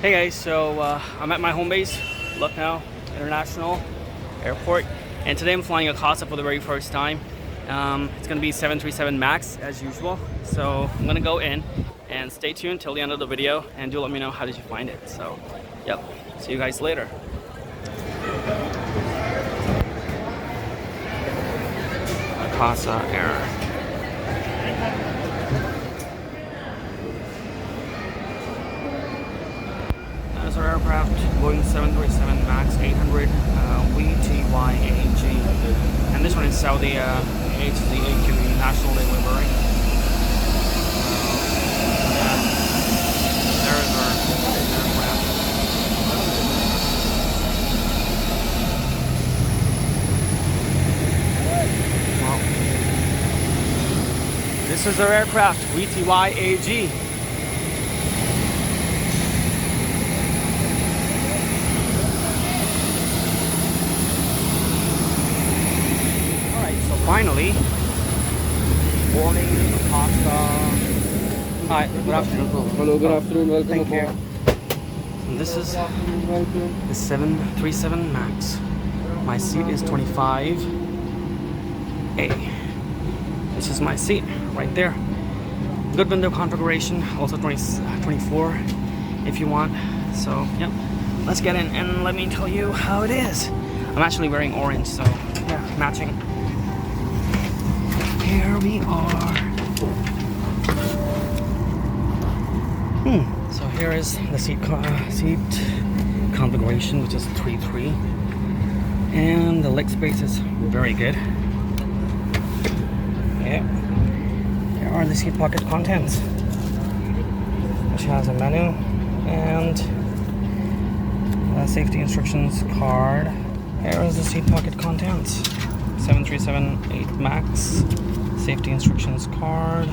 Hey guys, so I'm at my home base, Lucknow International Airport, and today I'm flying Akasa for the very first time. It's gonna be 737 MAX as usual, so I'm gonna go in and stay tuned till the end of the video, and do let me know how did you find it. So, yep, see you guys later. Akasa Air. That's our aircraft, Boeing 737 MAX 800 VTYAG. And this one is Saudi, it's the AQ National Delivery. There's our aircraft. Well, this is our aircraft, VTYAG. Finally, boarding Akasa. Hi, good afternoon. Hello, good afternoon. Welcome Thank you. aboard. And this is Welcome. the 737 MAX. My seat is 25A. This is my seat right there. Good window configuration, also 24 if you want. So, yep. Let's get in and let me tell you how it is. I'm actually wearing orange, so yeah, matching. Here we are. So here is the seat configuration, which is 3-3, and the leg space is very good. Yeah. Here are the seat pocket contents, which has a menu and a safety instructions card. Here is the seat pocket contents. 737-8 MAX. Safety instructions card.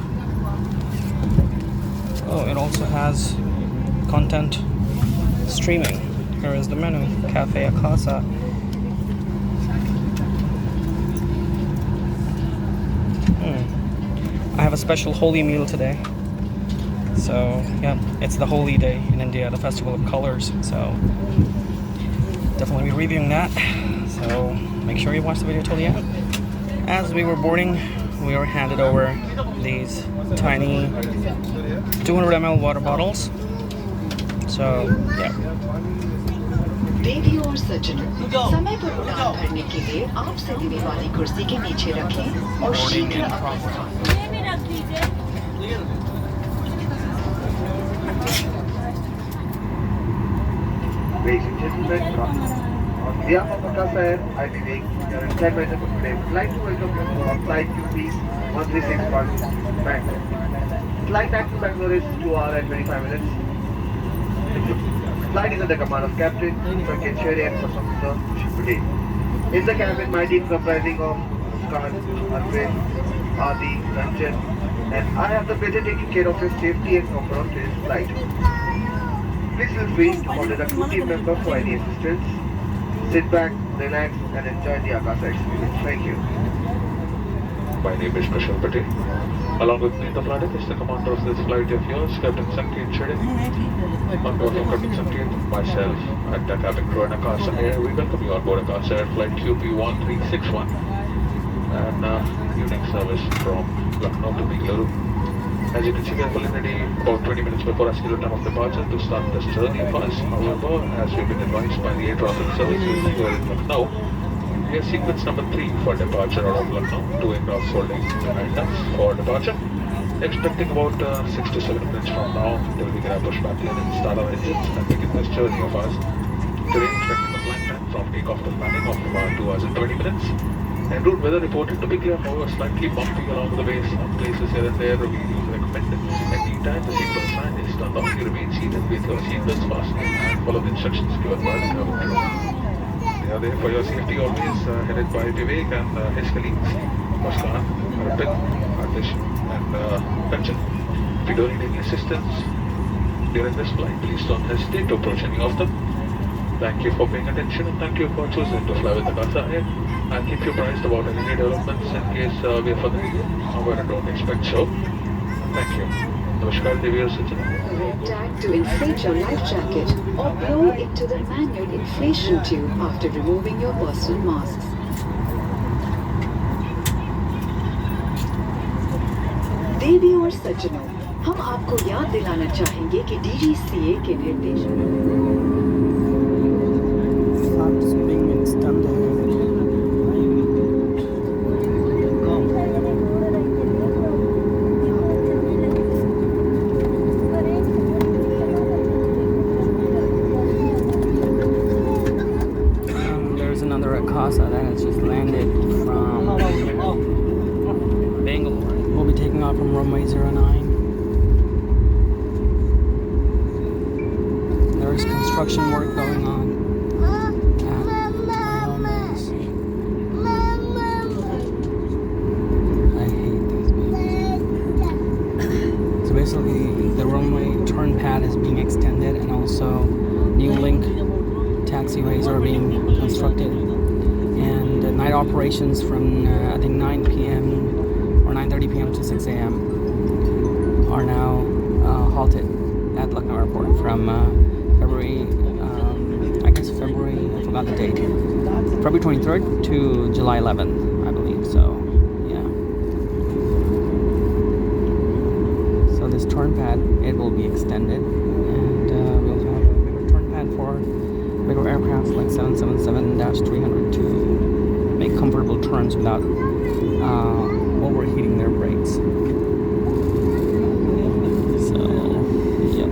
Oh, it also has content streaming. Here is the menu. Cafe Akasa. I have a special Holi meal today. So, yeah, it's the Holi day in India, the festival of colors. So, definitely be reviewing that. So, make sure you watch the video till the end. As we were boarding, we were handed over these tiny 200 ml water bottles. So, yeah. देवी और सज्जनों, समय पर उड़ान भरने के लिए आप सदीने वाली कुर्सी के नीचे रखें और शीघ्र अपने स्थान पर। Ladies and gentlemen, on behalf of Akasa Air, I believe your entertainment for today would like to welcome you on flight QP 136 Bangalore. Flight time to Bangalore is 2 hours and 25 minutes. The flight is under command of Captain Indian Sherry and First Officer Shipudi. In the cabin, my team comprising of Khan, Arvind, Adi, Ranjan, and I have the pleasure taking care of your safety and comfort on today's flight. Please feel free to contact a crew team member for any assistance. Sit back, relax, and enjoy the Akasa experience. Thank you. My name is Prashant Patel. Along with me in the flight is the commander of this flight of yours, Captain Sanket Chede. On behalf of Captain Sanket, myself, and the cabin crew and Akasa Air, we welcome you on board Akasa Air flight QP 1361 and evening service from Lucknow to Bangalore. As you can see, we are fully ready about 20 minutes before our scheduled time of departure to start this journey of ours. However, as we've been advised by the air traffic services here in Lucknow, we are sequence number 3 for departure out of Lucknow, 2 aircraft holding behind us for departure. Expecting about 6 to 7 minutes from now till we can push back in and start our engines and begin this journey of ours. Today, expecting a flight time from takeoff to landing of about 2 hours and 20 minutes. En route weather reported to be clear, however slightly bumpy along the way. Some places here and there we recommend any time the seatbelt sign is turned off, you remain seated with your seatbelts fastened and follow the instructions given by the cabin crew. They are there for your safety always, headed by Vivek and his colleagues, Muskan, Arpit, Adish and Kanchan. If you don't need any assistance during this flight, please don't hesitate to approach any of them. Thank you for paying attention and thank you for choosing to fly with Akasa Air. I'll keep you apprised about any developments in case we are further, however I don't expect so. Thank you. Namaskar, Devi और सज्जनों। zip tag to inflate your life jacket or blow into the manual inflation tube after removing your personal masks. देवी और सज्जनों, हम आपको याद दिलाना चाहेंगे कि DGCA के निर्देश Flaps being extended. There's another Akasa that has just landed from Bangalore. We'll be taking off from runway 09. There's construction work going on. Basically, the runway turn pad is being extended, and also new link taxiways are being constructed. And night operations from I think 9 p.m. or 9:30 p.m. to 6 a.m. are now halted at Lucknow Airport from February. I forgot the date. February 23rd to July 11th, I believe. So. This turn pad, it will be extended, and we'll have a bigger turn pad for bigger aircraft like 777-300 to make comfortable turns without overheating their brakes. So, yeah.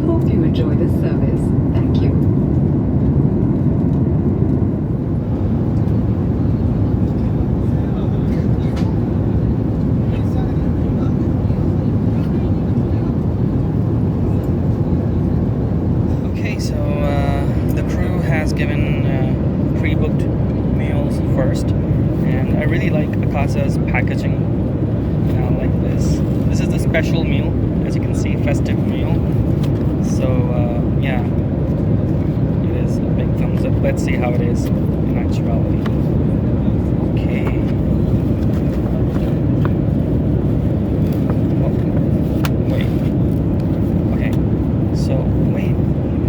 Hope you enjoy this service. Thank you. Okay, so the crew has given pre-booked meals first, and I really like Akasa's packaging. Like this. This is the special meal, as you can see, festive meal. So yeah, it is a big thumbs up. Let's see how it is in actuality. Okay. Oh, wait. Okay. So wait,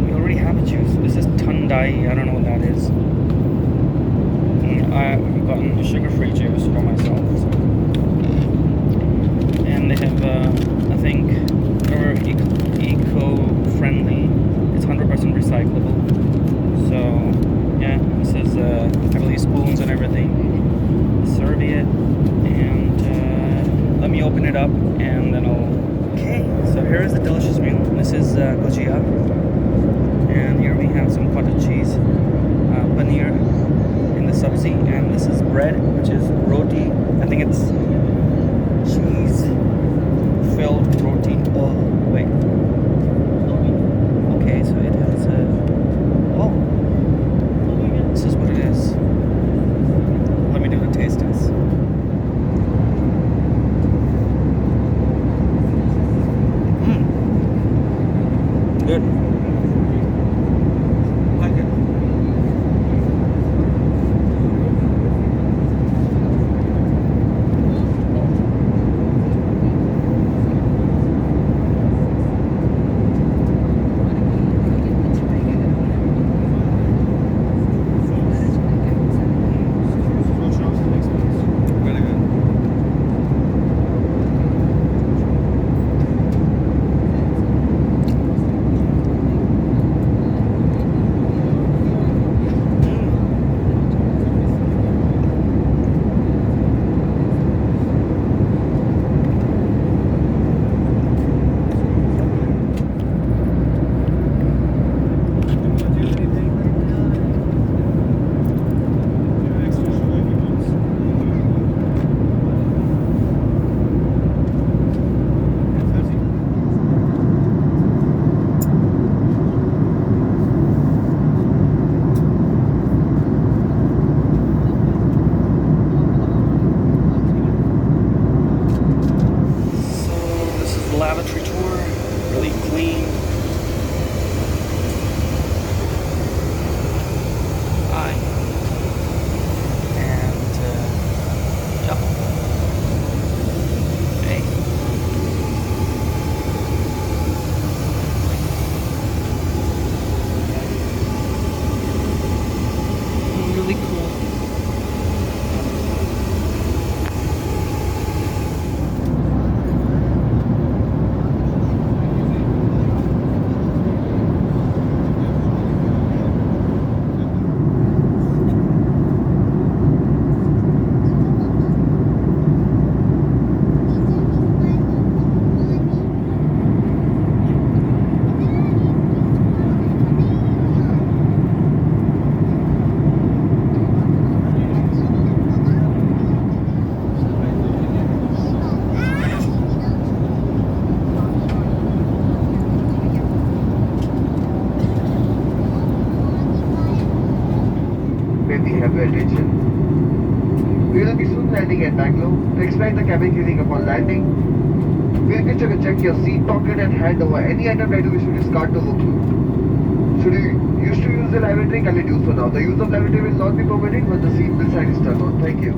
we already have a juice. This is Tundai. I don't know what that is. I've gotten a sugar-free juice for myself. So. And they have, I think, they're eco-friendly. It's 100% recyclable. So, yeah, this is, I believe, spoons and everything. Serviette. And let me open it up and then I'll... Okay, so here is the delicious meal. This is gujia. And here we have some cottage cheese, paneer in the sabzi. And this is bread, which is roti. I think it's cheese filled roti. Oh, wait. Okay, so it has oh, this is what it is. Let me do the taste test. Good. Like it. Lavatory tour, really clean. Hi. And yep. Hey. Really cool. Attention. We will be soon landing at Bangalore. To explain the cabin cleaning upon landing, we'll get you to check your seat pocket and hand over any item that you wish to discard to look through. Should you used to use the lavatory, kindly do so now. The use of lavatory will not be permitted when the seat belt sign is turned on. Thank you.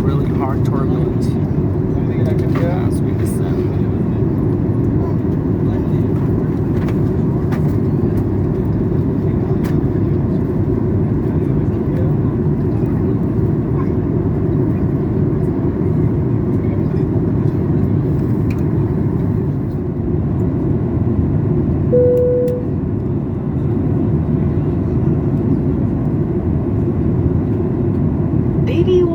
Really hard turbulence as we descend.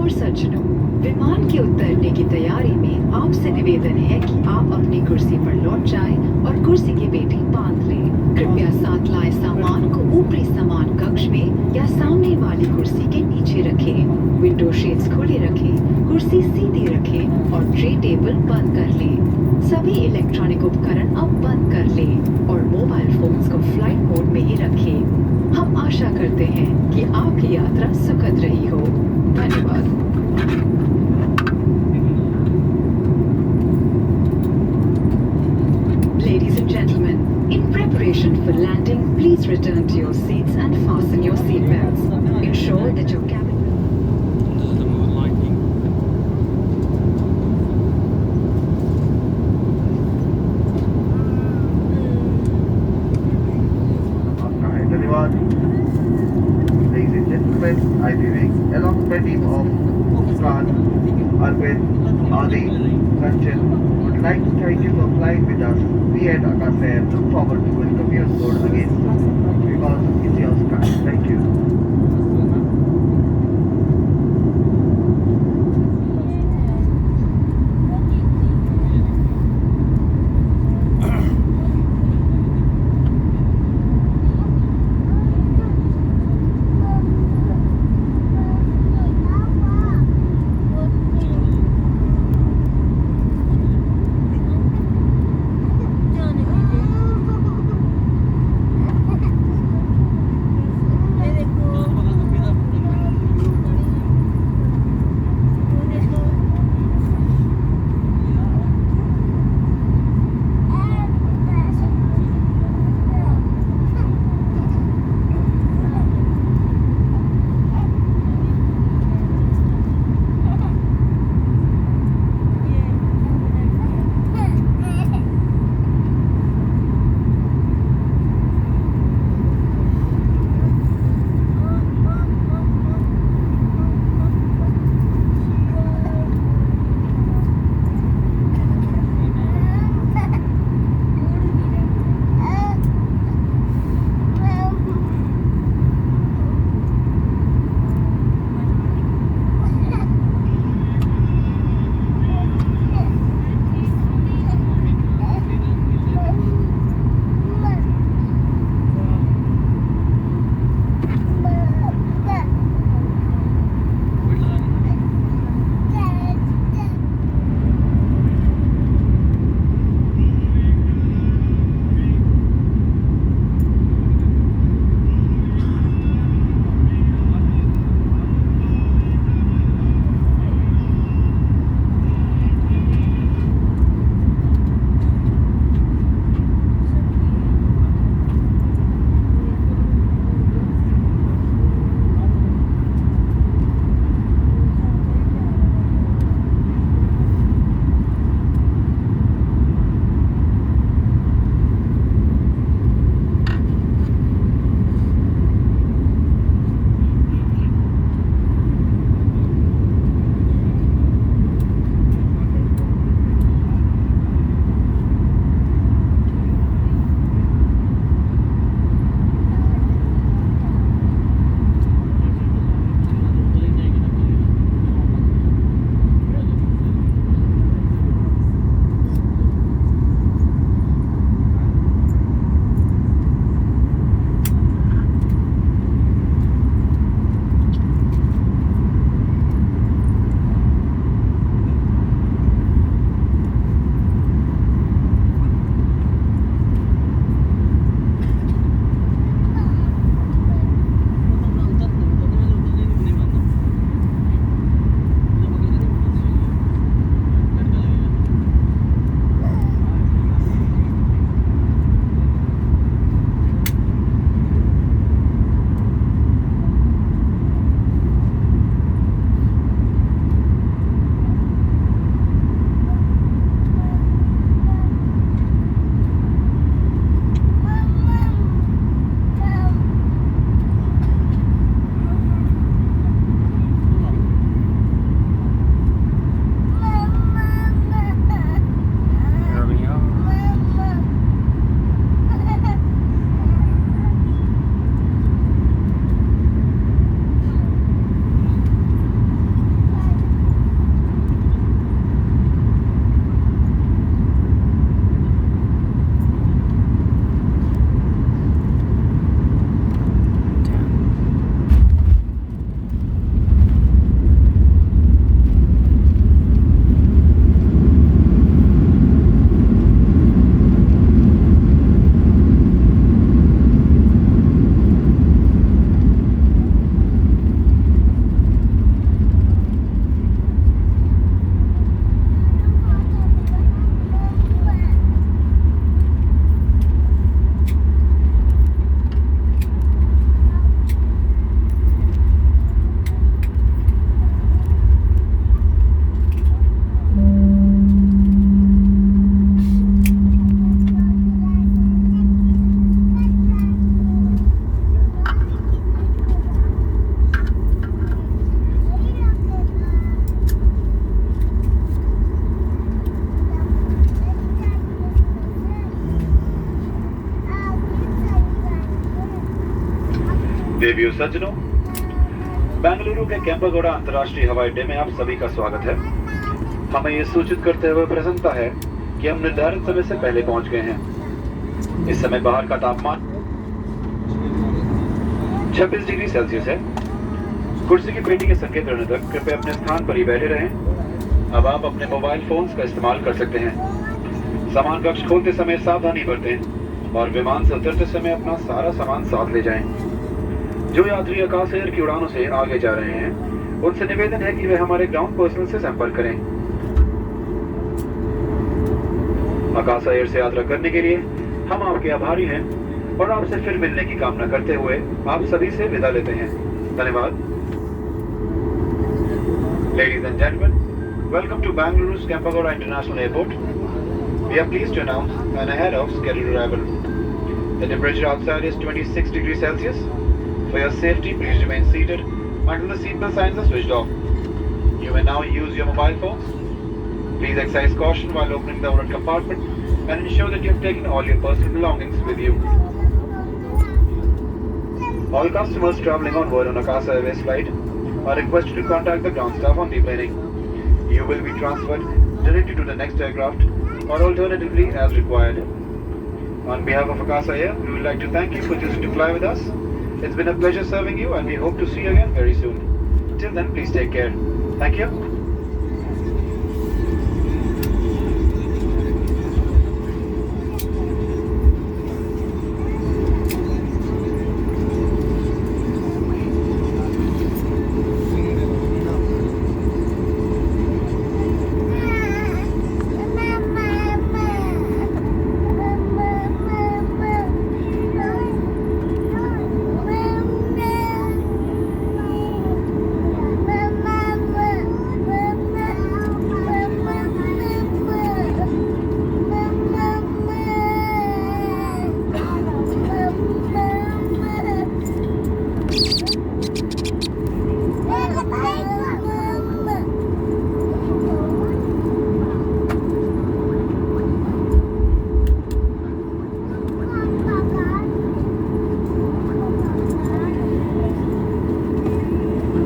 और सज्जनों, विमान के उतरने की तैयारी में आपसे निवेदन है कि आप अपनी कुर्सी पर लौट जाएं और कुर्सी की पेटी बांध लें। कृपया साथ लाए सामान को ऊपरी सामान कक्ष में या सामने वाली कुर्सी के नीचे रखें। विंडो शेड्स खुले रखें, कुर्सी सीधी रखें और ट्रे टेबल बंद कर लें। सभी इलेक्ट्रॉनिक उपकरण अब बंद कर लें और मोबाइल फोन्स को फ्लाइट मोड में ही रखें। हम आशा करते हैं कि आपकी यात्रा सुखद रही हो। धन्यवाद। Ladies and gentlemen, in preparation for landing, please return to your seats and fasten your seatbelts. Ensure that your cabin... This is the mood lighting. आपका है धन्यवाद। Ladies and gentlemen, I believe along the team of Khan, Arvind, Adi, Kanchan would like to thank you for flying with us. We at Akasa Air look forward to welcome you on board again because it's your sky. Thank you. Preview सज्जनों, बेंगलुरु के केम्पेगौड़ा अंतर्राष्ट्रीय हवाई अड्डे में आप सभी का स्वागत है। हमें ये सूचित करते हुए प्रसन्नता है कि हम निर्धारित समय से पहले पहुंच गए हैं। इस समय बाहर का तापमान 26 डिग्री सेल्सियस है। कुर्सी की पेटी के संकेत करने तक कृपया अपने स्थान पर ही बैठे रहें। अब आप अपने मोबाइल फोन्स का इस्तेमाल कर सकते हैं। सामान कक्ष खोलते समय सावधानी बरतें और विमान से उतरते समय अपना सारा सामान साथ ले जाएं। जो यात्री आकाश एयर की उड़ानों से आगे जा रहे हैं, उनसे निवेदन है कि वे हमारे ग्राउंड पर्सनल से संपर्क करें। आकाशा एयर से यात्रा करने के लिए हम आपके आभारी हैं और आपसे फिर मिलने की कामना करते हुए आप सभी से विदा लेते हैं। धन्यवाद। Ladies and gentlemen, welcome to Bangaluru's Kempegowda International Airport. We are pleased to announce an ahead of scheduled arrival. The temperature outside is 26 degrees Celsius. For your safety, please remain seated until the seatbelt signs are switched off. You may now use your mobile phones. Please exercise caution while opening the overhead compartment and ensure that you have taken all your personal belongings with you. All customers traveling on board on Akasa Airways flight are requested to contact the ground staff on deplaning. You will be transferred directly to the next aircraft or alternatively as required. On behalf of Akasa Air, we would like to thank you for choosing to fly with us. It's been a pleasure serving you and we hope to see you again very soon. Till then, please take care. Thank you.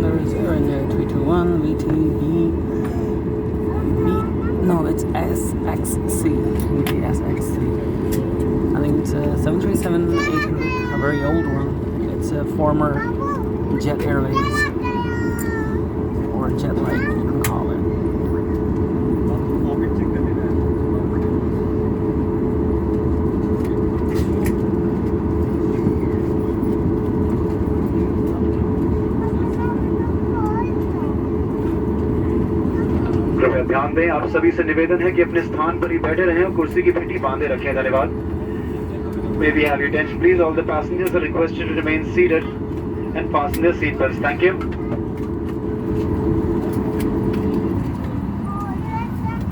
There's Airline AKASA 321, VTB. No, it's SXC. VTSXC. I think it's a 737-800, a very old one. It's a former Jet Airways, or Jet Light, you can call it. कृपया ध्यान दें, आप सभी से निवेदन है कि अपने स्थान पर ही बैठे रहें और कुर्सी की पेटी बांधे रखें। धन्यवाद। May we have your attention, please? All the passengers are requested to remain seated and fasten their seatbelts. Thank you.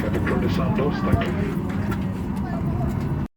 Cabin crew disarm doors, thank you.